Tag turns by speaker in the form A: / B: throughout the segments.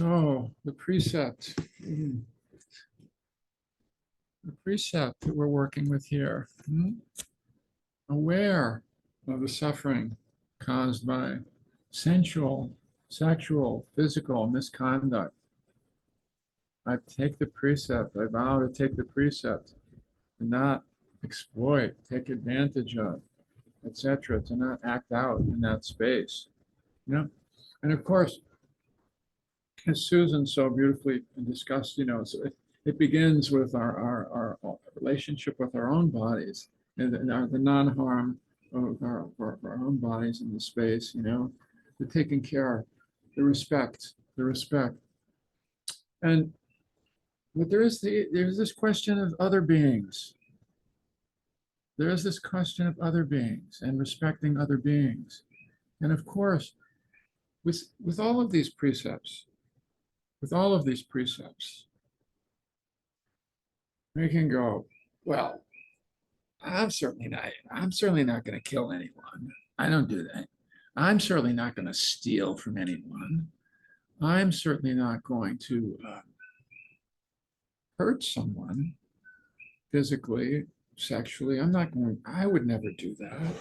A: So the precept, the precept that we're working with here, aware of the suffering caused by sensual, sexual, physical misconduct. I take the precept, I vow to take the precept, to not exploit, take advantage of, etc., to not act out in that space. And of course, as Susan so beautifully discussed, so it begins with our relationship with our own bodies and the non-harm of our own bodies in the space, the taking care, the respect. And but there's this question of other beings. There is this question of other beings and respecting other beings. And of course, with all of these precepts, we can go, well, I'm certainly not going to kill anyone. I don't do that. I'm certainly not going to steal from anyone. I'm certainly not going to hurt someone physically, sexually. I would never do that.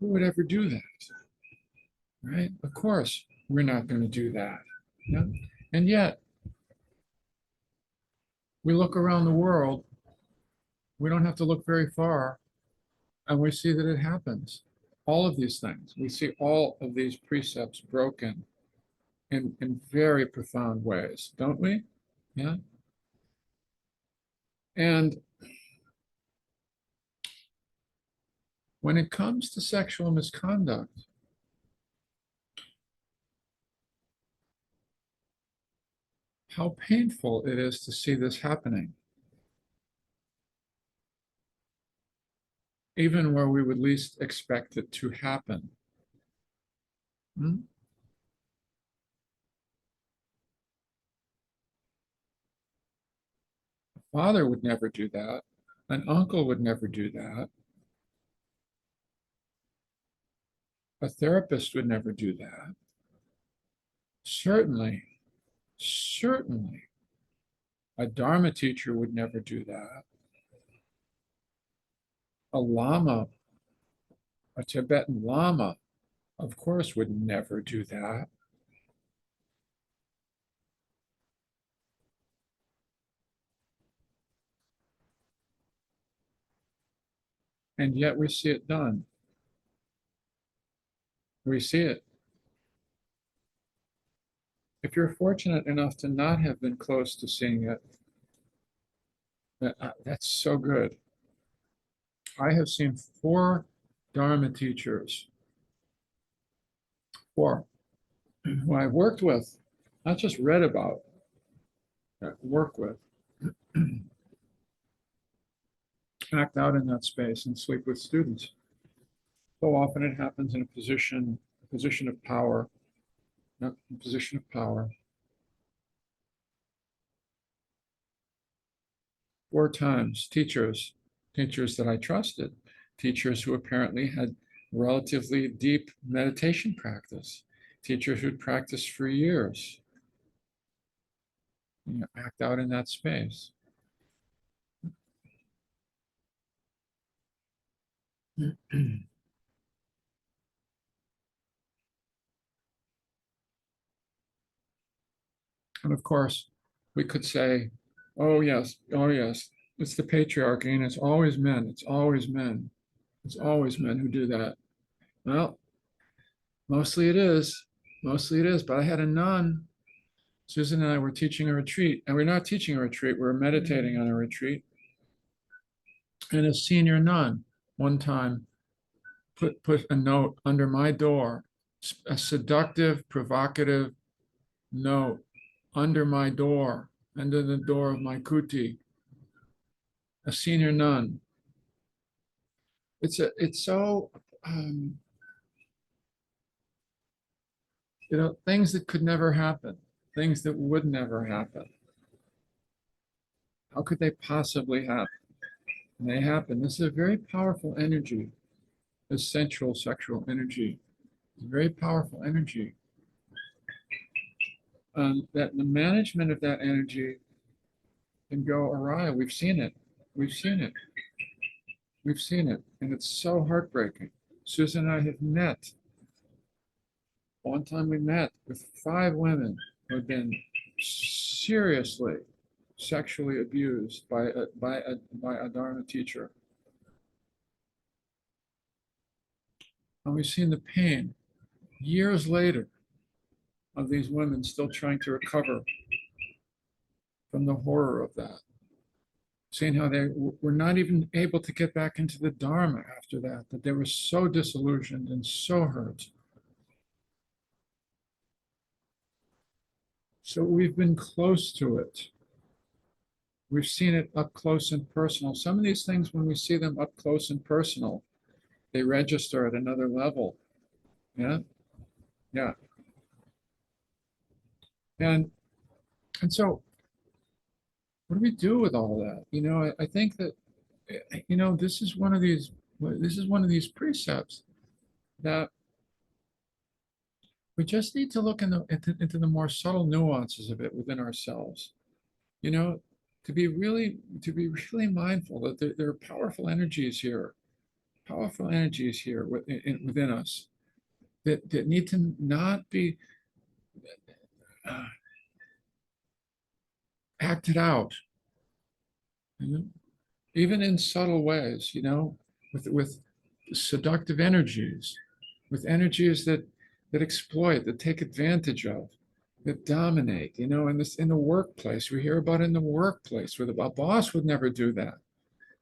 A: Who would ever do that? Right? Of course, we're not going to do that. Yeah? And yet, we look around the world, we don't have to look very far, and we see that it happens. All of these things, we see all of these precepts broken in very profound ways, don't we? Yeah. And when it comes to sexual misconduct, how painful it is to see this happening. Even where we would least expect it to happen. A father would never do that. An uncle would never do that. A therapist would never do that. Certainly, a Dharma teacher would never do that. A lama, a Tibetan lama, of course, would never do that. And yet we see it done. We see it. If you're fortunate enough to not have been close to seeing it, that's so good. I have seen 4 Dharma teachers, 4, who I've worked with, not just read about, work with, act out in that space and sleep with students. So often it happens in a position of power, not a position of power. 4 times, teachers that I trusted, teachers who apparently had relatively deep meditation practice, teachers who'd practiced for years, act out in that space. And of course, we could say, oh yes, it's the patriarchy and it's always men who do that. Well, mostly it is, but I had a nun. Susan and I were teaching a retreat, and we're not teaching a retreat, we're meditating on a retreat. And a senior nun one time put a note under my door, a seductive, provocative note under my door, under the door of my kuti. A senior nun. It's so things that could never happen, things that would never happen. How could they possibly happen? And they happen. This is a very powerful energy, this sensual sexual energy. It's a very powerful energy. that the management of that energy can go awry. We've seen it. We've seen it. We've seen it. And it's so heartbreaking. Susan and I have met. One time we met with 5 women who had been seriously sexually abused by a Dharma teacher. And we've seen the pain years later of these women still trying to recover from the horror of that. Seeing how they were not even able to get back into the Dharma after that, that they were so disillusioned and so hurt. So we've been close to it. We've seen it up close and personal. Some of these things, when we see them up close and personal, they register at another level. Yeah, yeah. And so what do we do with all that? I think that this is one of these precepts that we just need to look into the more subtle nuances of it within ourselves. You know, to be really mindful that there are powerful energies here within us that need to not be acted out, you know, even in subtle ways, with seductive energies, with energies that exploit, that take advantage of, that dominate, in the workplace. We hear about in the workplace where a boss would never do that.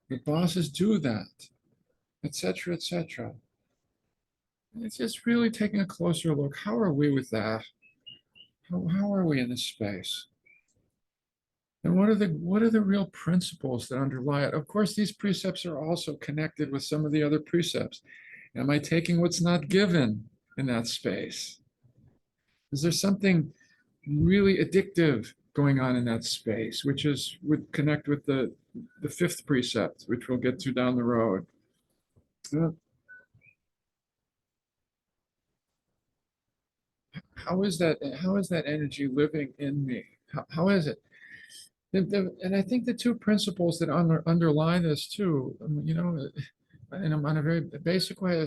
A: The bosses do that, etc., etc. It's just really taking a closer look. How are we with that? How are we in this space? And what are the real principles that underlie it? Of course, these precepts are also connected with some of the other precepts. Am I taking what's not given in that space? Is there something really addictive going on in that space, which would connect with the 5th precept, which we'll get to down the road? How is that energy living in me? How is it? And I think the 2 principles that underlie this too, and on a very basic way,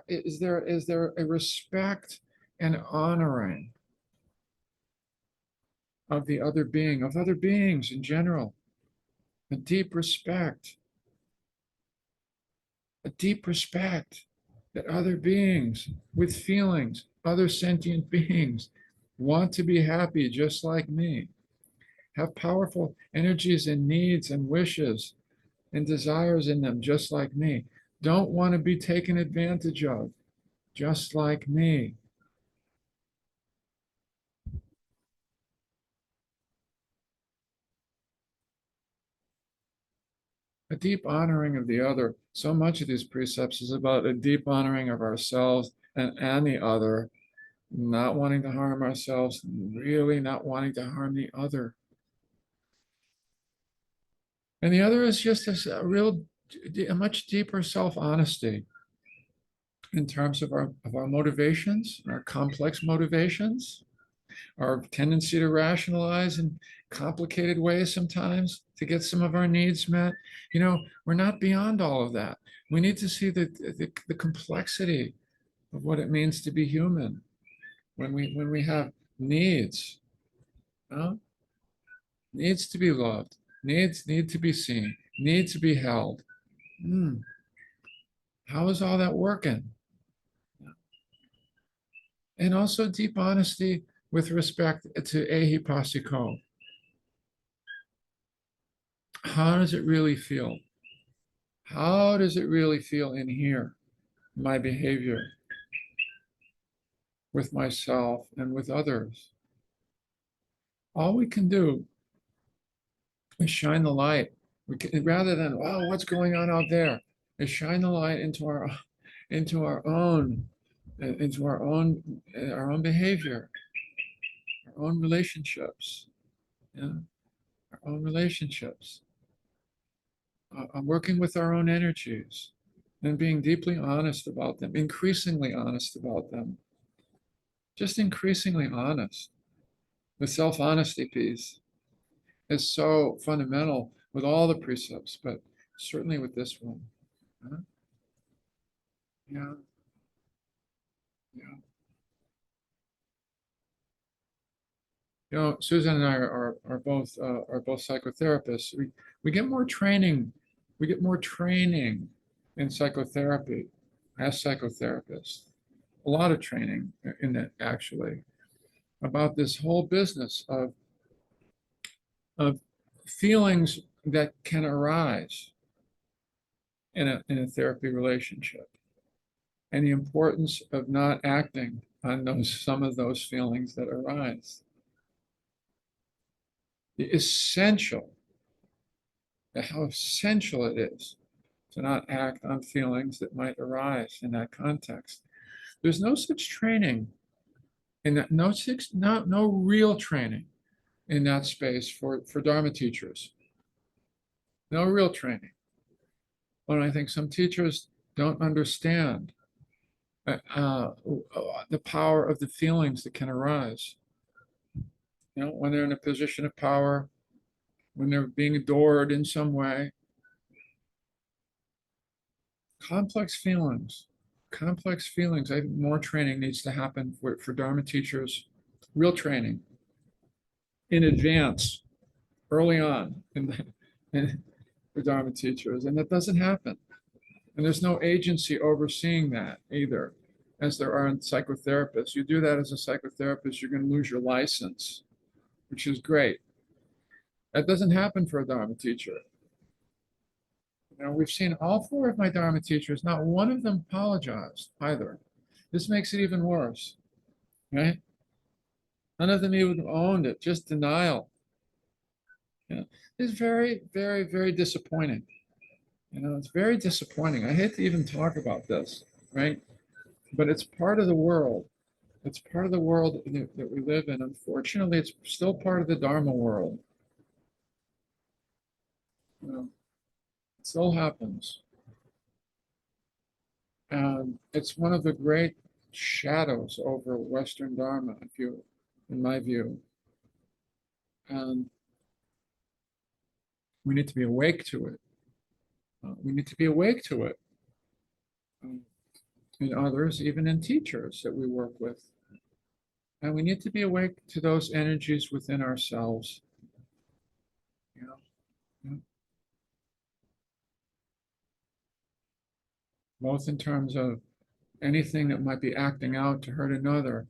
A: is there a respect and honoring of the other being, of other beings in general, a deep respect, that other beings with feelings, other sentient beings, want to be happy just like me, have powerful energies and needs and wishes and desires in them just like me, don't want to be taken advantage of just like me. A deep honoring of the other. So much of these precepts is about a deep honoring of ourselves and the other, not wanting to harm ourselves, really not wanting to harm the other. And the other is just a much deeper self-honesty in terms of our motivations, our complex motivations, our tendency to rationalize in complicated ways sometimes to get some of our needs met. We're not beyond all of that. We need to see the complexity of what it means to be human when we have needs, needs to be loved, need to be seen, need to be held. How is all that working? And also deep honesty with respect to ehipasiko. How does it really feel? How does it really feel in here, my behavior with myself and with others? All we can do is shine the light. Rather than, oh, what's going on out there, is shine the light into our own behavior, our own relationships, our own relationships. Working with our own energies and being deeply honest about them, increasingly honest about them, just increasingly honest. The self-honesty piece is so fundamental with all the precepts, but certainly with this one. Huh? Yeah, yeah. You know, Susan and I are both psychotherapists. We get more training. We get more training in psychotherapy as psychotherapists. A lot of training in that actually about this whole business of feelings that can arise in a therapy relationship, and the importance of not acting on some of those feelings that arise. The essential, how essential it is to not act on feelings that might arise in that context. There's no such training in that, no real training in that space for Dharma teachers. No real training. But I think some teachers don't understand the power of the feelings that can arise. You know, when they're in a position of power, when they're being adored in some way. Complex feelings, complex feelings. I think more training needs to happen for Dharma teachers, real training in advance, early on for Dharma teachers. And that doesn't happen. And there's no agency overseeing that either, as there are in psychotherapists. You do that as a psychotherapist, you're going to lose your license, which is great. That doesn't happen for a Dharma teacher. You know, we've seen all four of my Dharma teachers, not one of them apologized either. This makes it even worse, right? None of them even owned it, just denial. You know, it's very, very, very disappointing. You know, it's very disappointing. I hate to even talk about this, right? But it's part of the world. It's part of the world that we live in. Unfortunately, it's still part of the Dharma world. You know, it still happens. And it's one of the great shadows over Western Dharma, in my view. And we need to be awake to it. We need to be awake to it in others, even in teachers that we work with. And we need to be awake to those energies within ourselves. You know, you know, both in terms of anything that might be acting out to hurt another.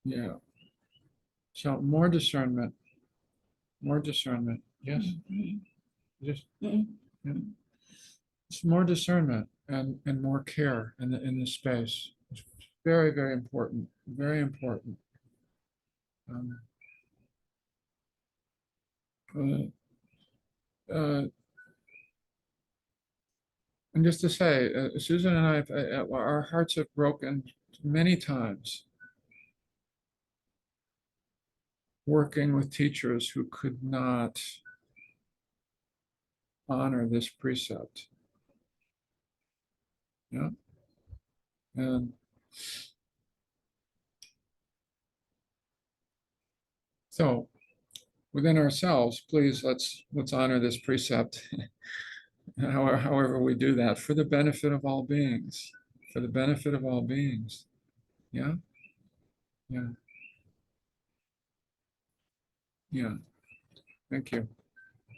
A: Yeah. So more discernment, more discernment. Yes. Just yeah. It's more discernment and more care in the space. It's very, very important. Very important. Um, uh, and just to say, Susan and I, our hearts have broken many times working with teachers who could not honor this precept. Yeah. And so within ourselves, please let's honor this precept, however we do that, for the benefit of all beings, for the benefit of all beings. Yeah, yeah, yeah. Thank you.